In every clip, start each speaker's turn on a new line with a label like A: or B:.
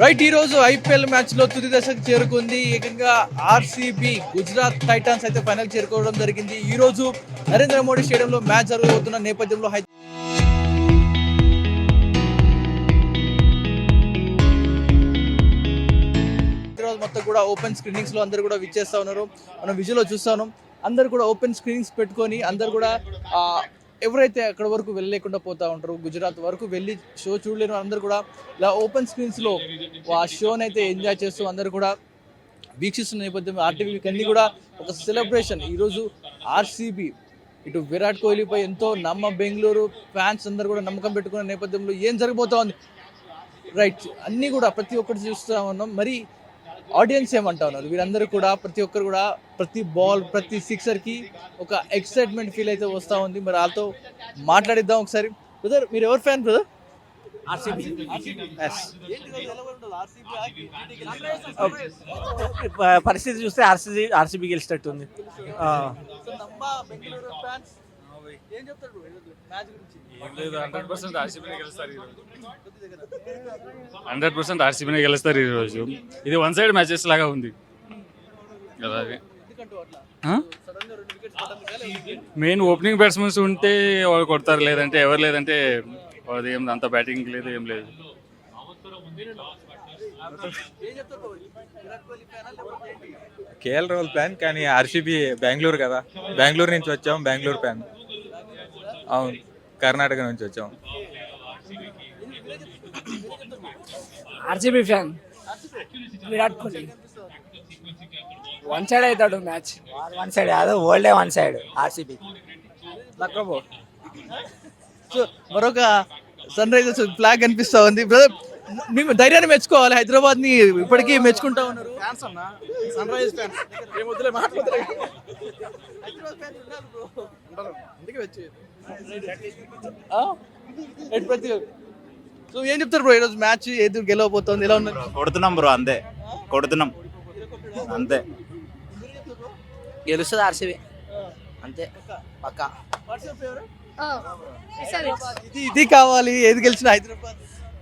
A: Right, ఈ రోజు IPL match లో తుది దశకు చేరుకుంది. ఏకంగా ఆర్సీబీ గుజరాత్ టైటాన్స్ అయితే ఫైనల్ చేరుకోవడం జరిగింది. ఈ రోజు నరేంద్ర మోడీ స్టేడియంలో మ్యాచ్ జరుగుతున్న నేపథ్యంలో హైదరాబాద్ మొత్తం కూడా ఓపెన్ స్క్రీనింగ్స్ లో అందరు కూడా విచ్చేస్తా ఉన్నారు. మనం విజువల్ లో చూస్తా ఉన్నాం. అందరు కూడా ఓపెన్ స్క్రీనింగ్స్ పెట్టుకొని అందరు కూడా ఎవరైతే అక్కడ వరకు వెళ్ళలేకుండా పోతా ఉంటారు, గుజరాత్ వరకు వెళ్ళి షో చూడలేరు, అందరు కూడా ఇలా ఓపెన్ స్క్రీన్స్లో ఆ షోని అయితే ఎంజాయ్ చేస్తూ అందరు కూడా వీక్షిస్తున్న నేపథ్యం ఆర్టీవీకి అన్ని కూడా ఒక సెలబ్రేషన్. ఈరోజు ఆర్సీబీ ఇటు విరాట్ కోహ్లీపై ఎంతో బెంగళూరు ఫ్యాన్స్ అందరు కూడా నమ్మకం పెట్టుకున్న నేపథ్యంలో ఏం జరగబోతా ఉంది, రైట్ అన్నీ కూడా ప్రతి ఒక్కటి చూస్తూ ఉన్నాం. మరి ఆడియన్స్ ఏమంటా ఉన్నారు, వీరందరూ కూడా ప్రతి ఒక్కరు కూడా ప్రతి బాల్ ప్రతి సిక్సర్కి ఒక ఎక్సైట్మెంట్ ఫీల్ అయితే వస్తూ ఉంది. మరి వాళ్ళతో మాట్లాడిద్దాం ఒకసారి. బ్రదర్, మీరు ఎవరు ఫ్యాన్ బ్రదర్?
B: పరిస్థితి చూస్తే ఆర్సీబీ గెలిచినట్టుంది.
A: ఏం చెప్తారు మ్యాచ్ గురించి?
C: 100% ఆర్సీబీనే గెలుస్తారు ఈరోజు. 100% ఆర్సీబీనే గెలుస్తారు ఈరోజు. ఇది వన్ సైడ్ మ్యాచెస్ లాగా ఉంది కదా. అది మెయిన్ ఓపెనింగ్ బ్యాట్స్మెన్స్ ఉంటే వాళ్ళు కొడతారు, లేదంటే ఎవరు లేదంటే అది ఏం అంత బ్యాటింగ్ లేదు, ఏం లేదు.
D: కేఎల్ రాహుల్ ఫ్యాన్, కానీ ఆర్సీబీ బెంగళూరు కదా, బెంగళూరు నుంచి వచ్చాం. బెంగళూరు ఫ్యాన్. అవును, కర్ణాటక నుంచి వచ్చాం.
B: RCB fan, Virat Kohli. One side అవుతాడు మ్యాచ్. వన్ సైడ్ కాదు, వరల్డే వన్ సైడ్ ఆర్సీబీ.
A: సో మరొక సన్ రైజర్స్ ఫ్లాగ్ కనిపిస్తా ఉంది. బ్రదర్, మేము ధైర్యాన్ని మెచ్చుకోవాలి, హైదరాబాద్ ని ఇప్పటికీ మెచ్చుకుంటా ఉన్నారు.
B: ఫ్యాన్స్ అన్న, సన్ రైజర్స్ ఫ్యాన్స్.
A: సో ఏం చెప్తారు బ్రో, ఈరోజు మ్యాచ్ ఏది గెలవబోతోంది, ఎలా ఉంది?
E: కొడుతున్నాం బ్రో, అంతే కొడుతున్నాం అంతే.
B: గెలుస్తుంది ఆర్సీబీ అంతే పక్కా.
A: ఇది కావాలి, ఏది గెలిచిన హైదరాబాద్.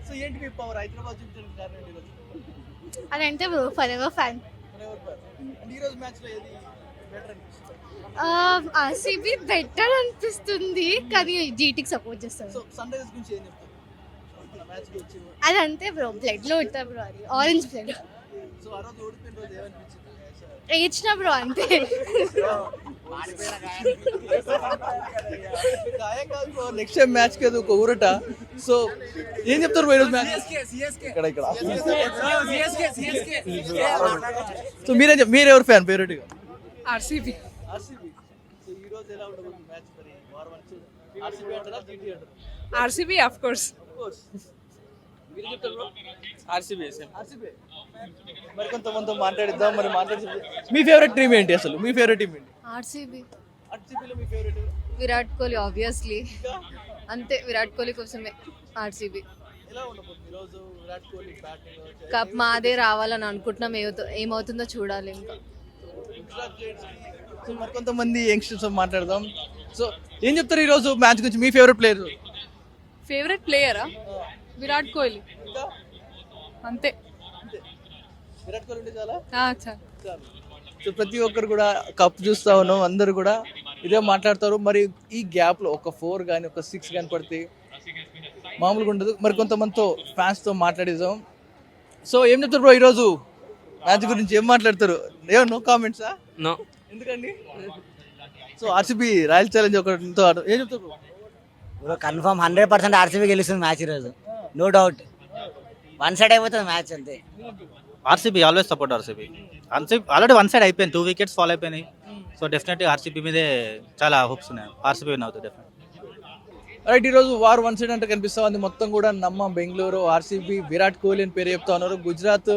A: సో ఏంటి మీ పవర్ హైదరాబాద్ చూపించడానికి కారణం ఈరోజు?
F: అని అంటే ఫర్ ఎవర్ ఫ్యాన్.
A: ఈరోజు మ్యాచ్ లో ఏది బెటర్ అనిపిస్తుంది?
F: ఆర్సీబీ బెటర్ అనిపిస్తుంది, కానీ జీటీకి సపోర్ట్ చేస్తారు.
A: సో సన్ రైజర్స్ గురించి ఏం చెప్తారు? మ్యాచ్ కి వచ్చి
F: అది అంతే బ్రో, బ్లడ్ లో ఉంటా బ్రో, అది ఆరెంజ్ బ్లడ్.
A: సో ఆ రోజు ఓడిపోయిన రోజు ఏమనిపించింది?
F: ఏడ్చిన బ్రో అంతే.
A: నెక్స్ట్ టైం మ్యాచ్ కి ఒక ఊరట. సో ఏం చెప్తారు బ్రో ఈరోజు మ్యాచ్? ఇక్కడ సో మీరు ఎవరు ఫ్యాన్ ఫేవరెట్ గా?
B: ఆర్సీబీ.
A: ఆర్సీబీ. సో ఈ రోజు ఎలా ఉండబోతుంది మ్యాచ్? మరి వార్ వన్ ఆర్సీబీ అంటారా, జీటీ అంటారా?
B: RCB of course.
A: మీరు చెప్తారు బ్రో?
B: ఆర్సీబీ.
A: ఆర్సీబీ. మరి కొంతమంది మాట్లాడిద్దాం. మరి మీ ఫేవరెట్ టీం ఏంటి అసలు? మీ ఫేవరెట్ టీం ఏంటి?
F: ఆర్సీబీ.
A: ఆర్సీబీలో మీ ఫేవరెట్
F: విరాట్ కోహ్లీ ఆబ్వియస్లీ, అంతే విరాట్ కోహ్లీ కోసమే ఆర్సీబీ.
A: ఎలా ఉండబోతుంది ఈరోజు? విరాట్ కోహ్లీ బ్యాటింగ్
F: కప్ మాదే రావాలని అనుకుంటున్నాం, ఏమవుతుందో చూడాలి. ఇంకా
A: సో మరి కొంతమంది యంగ్స్టర్స్ మాట్లాడదాం. సో ఏం చెప్తారు ఈరోజు మ్యాచ్ గురించి? మీ ఫేవరెట్ ప్లేయర్?
G: ఫేవరెట్ ప్లేయరా? విరాట్ కోహ్లీ అంతే.
A: విరాట్ కోహ్లీ అంటే చాలా. సో ప్రతి ఒక్కరు కూడా కప్ చూస్తా ఉన్నాం, అందరు కూడా ఇదే మాట్లాడతారు. మరి ఈ గ్యాప్ లో ఒక 4 కానీ ఒక 6 కానీ పడితే మామూలుగా ఉండదు. మరి కొంతమందితో ఫ్యాన్స్ తో మాట్లాడిద్దాం. సో ఏం చెప్తారు బ్రో ఈరోజు మ్యాచ్ గురించి? ఏం మాట్లాడతారు? నో కామెంట్సా?
B: నో.
A: ఎందుకండి? సో ఆర్సీబీ రాయల్ ఛాలెంజ్ ఒకటితో ఏం చెప్తారు బ్రో?
B: కన్ఫర్మ్ 100% ఆర్సీబీ గెలుస్తుంది మ్యాచ్ ఈరోజు, నో డౌట్. వన్ సైడ్ అయిపోతుంది మ్యాచ్ అంతే.
E: RCB always support RCB. Already one side అయిపోయింది, 2 వికెట్స్ ఫాల్ అయిపోయినాయి. సో డెఫినెట్లీ ఆర్సీబీ మీదే చాలా హోప్స్ ఉన్నాయి. ఆర్సీబీ విన్ అవుతుంది డెఫినెట్.
A: రైట్, ఈరోజు వార్ వన్ సైడ్ అంటే కనిపిస్తా ఉంది. మొత్తం కూడా బెంగళూరు, ఆర్సీబీ, విరాట్ కోహ్లీ అని పేరు చెప్తా ఉన్నారు. గుజరాత్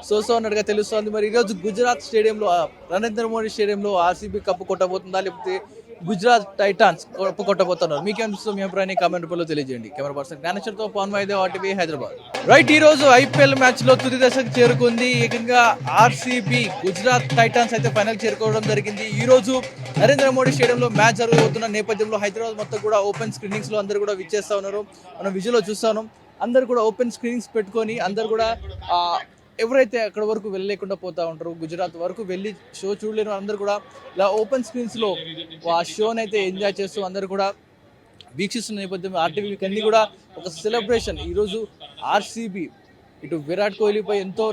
A: సోసో అన్నట్టుగా తెలుస్తోంది. మరి ఈరోజు గుజరాత్ స్టేడియంలో, నరేంద్ర మోడీ స్టేడియంలో ఆర్సీబీ కప్పు కొట్టబోతుందా, లేకపోతే గుజరాత్ టైటాన్స్ కప్పు కొట్టబోతున్నారు? మీకు అనిపిస్తుంది? మీ అభిప్రాయాన్ని కామెంట్ రూపంలో తెలియజేయండి. కెమెరా పర్సన్ జ్ఞానేశ్వర్తో పవన్ వైద్య, ఆర్టీవీ హైదరాబాద్. రైట్, ఈ రోజు ఐపీఎల్ మ్యాచ్ లో తుది దశకు చేరుకుంది. ఏకంగా ఆర్సీబీ గుజరాత్ టైటాన్స్ అయితే ఫైనల్ చేరుకోవడం జరిగింది. ఈ రోజు నరేంద్ర మోడీ స్టేడియంలో మ్యాచ్ జరుగుతున్న నేపథ్యంలో హైదరాబాద్ మొత్తం కూడా ఓపెన్ స్క్రీనింగ్స్ లో అందరూ కూడా విచ్చేస్తా ఉన్నారు. మనం విజువల్ లో చూస్తా ఉన్నాం. అందరు కూడా ఓపెన్ స్క్రీన్స్ పెట్టుకొని అందరు కూడా ఎవరైతే అక్కడ వరకు వెళ్ళలేకుండా పోతా ఉంటారు, గుజరాత్ వరకు వెళ్ళి షో చూడలేని అందరూ కూడా ఇలా ఓపెన్ స్క్రీన్స్లో ఆ షోని అయితే ఎంజాయ్ చేస్తూ అందరు కూడా వీక్షిస్తున్న నేపథ్యం ఆర్టీవీకి అన్ని కూడా ఒక సెలబ్రేషన్. ఈరోజు ఆర్సీబీ ఇటు విరాట్ కోహ్లీపై ఎంతో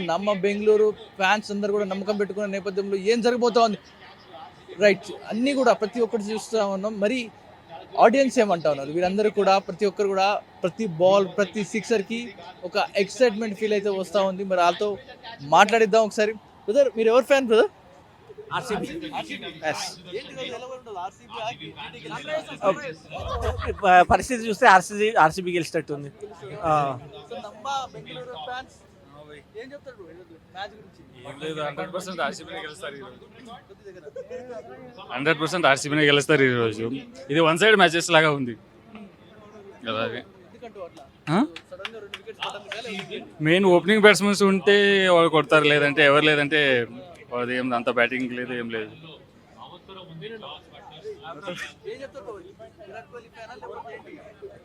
A: బెంగళూరు ఫ్యాన్స్ అందరు కూడా నమ్మకం పెట్టుకున్న నేపథ్యంలో ఏం జరగబోతా ఉంది రైట్ అన్నీ కూడా ప్రతి ఒక్కటి చూస్తూ ఉన్నాం. మరి ఆడియన్స్ ఏమంటా ఉన్నారు, వీరందరూ కూడా ప్రతి ఒక్కరు కూడా ప్రతి బాల్ ప్రతి సిక్సర్కి ఒక ఎక్సైట్మెంట్ ఫీల్ అయితే వస్తూ ఉంది. మరి వాళ్ళతో మాట్లాడిద్దాం ఒకసారి. బ్రదర్ మీరు ఎవరు ఫ్యాన్ బ్రదర్?
B: పరిస్థితి చూస్తే ఆర్సీబీ గెలిచినట్టుంది.
A: ఏం చెప్తారు bro ఈరోజు మ్యాచ్ గురించి?
C: 100% ఆర్సీబీనే గెలుస్తారు ఈరోజు. 100% ఆర్సీబీనే గెలుస్తారు ఈరోజు. ఇది వన్ సైడ్ మ్యాచెస్ లాగా ఉంది కదా.
A: ఎందుకంటూ అట్లా సడన్ గా 2 వికెట్స్ పడ్డాయి.
C: మెయిన్ ఓపెనింగ్ బ్యాట్స్మెన్స్ ఉంటే వాళ్ళు కొడతారు, లేదంటే ఎవరు లేదంటే వాళ్ళది ఏం అంత బ్యాటింగ్ లేదు, ఏం లేదు.
A: ఏం చెప్తారు bro? విరాట్ కోహ్లీ ఫ్యానా లేకపోతే ఏంటి?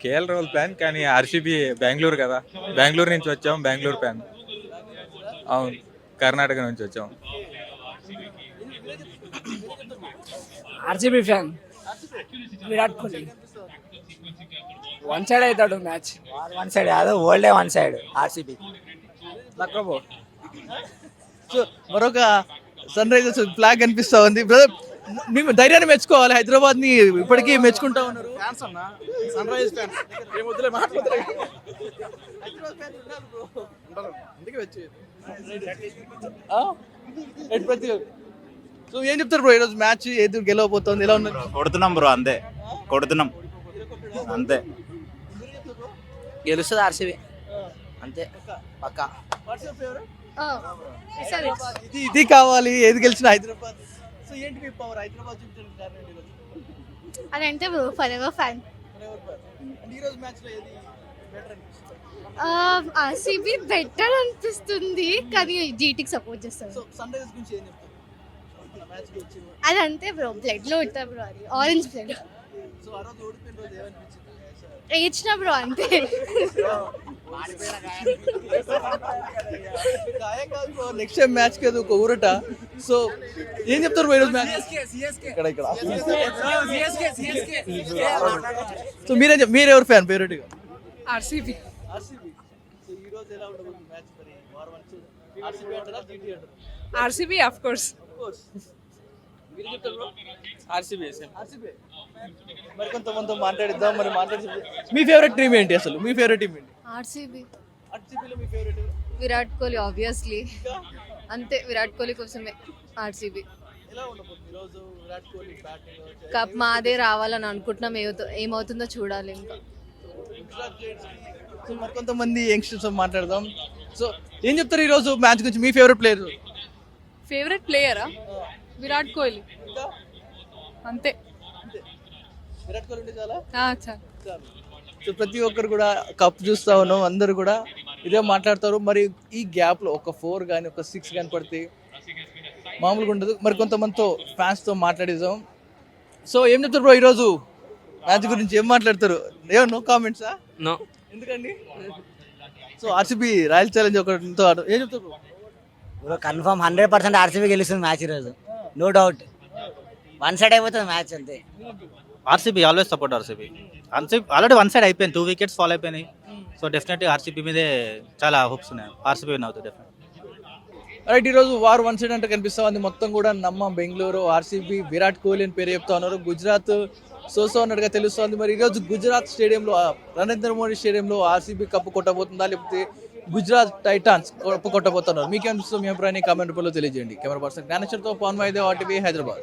D: కేఎల్ రాహుల్ ఫ్యాన్ కానీ ఆర్సీబీ బెంగళూరు కదా, బెంగళూరు నుంచి వచ్చాం, బెంగళూరు ఫ్యాన్. అవును, కర్ణాటక నుంచి వచ్చాం.
B: RCB fan, Virat Kohli. One side అవుతాడు మ్యాచ్. వన్ సైడ్ కాదు, ఓల్డే వన్ సైడ్ ఆర్సీబీ.
A: సో మరొక సన్ రైజర్స్ ఫ్లాగ్ కనిపిస్తా ఉంది. బ్రదర్ మేము ధైర్యాన్ని మెచ్చుకోవాలి, హైదరాబాద్ ని ఇప్పటికీ మెచ్చుకుంటా ఉన్నారు. సన్ రైజర్స్ ఫ్యాన్స్ ప్రతి సో ఏం చెప్తారు బ్రో ఈరోజు మ్యాచ్ ఏది గెలవబోతోంది, ఎలా ఉన్నది?
H: కొడుతున్నాం బ్రో, అంతే కొడుతున్నాం అంతే.
B: గెలుస్తుంది ఆర్సీబీ అంతే పక్కా.
A: ఇది కావాలి ఏది గెలిచిన హైదరాబాద్. సో ఏంటి మీ పవర్ హైదరాబాద్ చూపించారు
F: అదంటే ఫర్ ఎవర్ ఫ్యాన్.
A: ఈరోజు మ్యాచ్ లో ఏది బెటర్ అనిపిస్తుంది?
F: ఆర్సీబీ బెటర్ అనిపిస్తుంది కానీ జీటీకి సపోర్ట్ చేస్తారు.
A: సో సన్ రైజర్స్ గురించి ఏం చెప్తారు? మ్యాచ్ కి వచ్చి
F: అదంతే బ్రో, బ్లడ్ లో ఉంటా బ్రో, అది ఆరెంజ్ బ్లడ్.
A: సో ఆ రోజు ఓడిపోయిన రోజు ఏమనిపించింది?
F: ఏడ్చిన బ్రో అంతే.
A: గాయం కాదు బ్రో, నెక్స్ట్ టైం మ్యాచ్ కి ఒక ఊరట. సో ఏం చెప్తారు ఈరోజు మ్యాచ్? ఇక్కడ సో మీరు ఎవరు ఫ్యాన్ ఫేవరెట్ గా?
G: ఆర్సీబీ.
A: ఆర్సీబీ. సో ఈ రోజు ఎలా ఉండబోతుంది మ్యాచ్? మరి వార్ 1 ఆర్సీబీ అంటారా జీటీ అంటారా?
G: RCB of course.
A: మీరు చెప్తారు బ్రో? ఆర్సీబీ. మరి కొంతమంది మాట్లాడిద్దాం. మరి మాట్లాడి మీ ఫేవరెట్ టీం ఏంటి అసలు? మీ ఫేవరెట్ టీం ఏంటి?
F: ఆర్సీబీ.
A: ఆర్సీబీలో మీ ఫేవరెట్
F: విరాట్ కోహ్లీ ఆబ్వియస్లీ, అంతే విరాట్ కోహ్లీ కోసమే ఆర్సీబీ.
A: ఎలా ఉండబోతుంది ఈరోజు విరాట్ కోహ్లీ బ్యాటింగ్?
F: కప్ మాదే రావాలని అనుకుంటున్నాం, ఏమవుతుందో చూడాలి. ఇంకా
A: సో మరి కొంతమంది యంగ్స్టర్స్ మాట్లాడదాం. సో ఏం చెప్తారు ఈరోజు మ్యాచ్ గురించి? మీ ఫేవరెట్ ప్లేయర్?
G: ఫేవరెట్ ప్లేయరా? విరాట్ కోహ్లీ అంతే.
A: విరాట్ కోహ్లీ ఉంటే చాలా
G: చాలు.
A: సో ప్రతి ఒక్కరు కూడా కప్ చూస్తా ఉన్నాం, అందరు కూడా ఇదే మాట్లాడతారు. మరి ఈ గ్యాప్ లో ఒక 4 కానీ ఒక 6 కానీ పడితే మామూలుగా ఉండదు. మరి కొంతమందితో ఫ్యాన్స్ తో మాట్లాడిద్దాం. సో ఏం చెప్తారు బ్రో ఈరోజు మ్యాచ్ గురించి? ఏం మాట్లాడతారు? నో కామెంట్సా?
B: నో.
A: ఎందుకండి? సో ఆర్సీబీ రాయల్ ఛాలెంజ్ ఒకటితో ఏం చెప్తారు బ్రో?
B: కన్ఫర్మ్ 100% ఆర్సీబీ గెలుస్తుంది మ్యాచ్ ఈరోజు, నో డౌట్. వన్ సైడ్ అయిపోతుంది మ్యాచ్ అంతే.
E: RCB always support RCB. Already one side అయిపోయింది, 2 వికెట్స్ ఫాల్ అయిపోయినాయి. సో డెఫినెట్లీ ఆర్సీబీ మీదే చాలా హోప్స్ ఉన్నాయి. ఆర్సీబీ విన్ అవుతుంది డెఫినెట్.
A: రైట్, ఈరోజు వార్ 1 సైడ్ అంటే కనిపిస్తా ఉంది. మొత్తం కూడా బెంగళూరు ఆర్సీబీ విరాట్ కోహ్లీ అని పేరు చెప్తా ఉన్నారు. గుజరాత్ సోసో అన్నట్టుగా తెలుస్తోంది. మరి ఈరోజు గుజరాత్ స్టేడియంలో నరేంద్ర మోడీ స్టేడియంలో ఆర్సీబీ కప్పు కొట్టబోతుందా, లేకపోతే గుజరాత్ టైటాన్స్ కప్పు కొట్టబోతున్నారు? మీకేమనిపిస్తుంది? మీ అభిప్రాయాన్ని కామెంట్ రూపంలో తెలియజేయండి. కెమెరా పర్సన్ జ్ఞానేశ్వర్తో పవన్ మైదే, ఆర్టీవీ, హైదరాబాద్.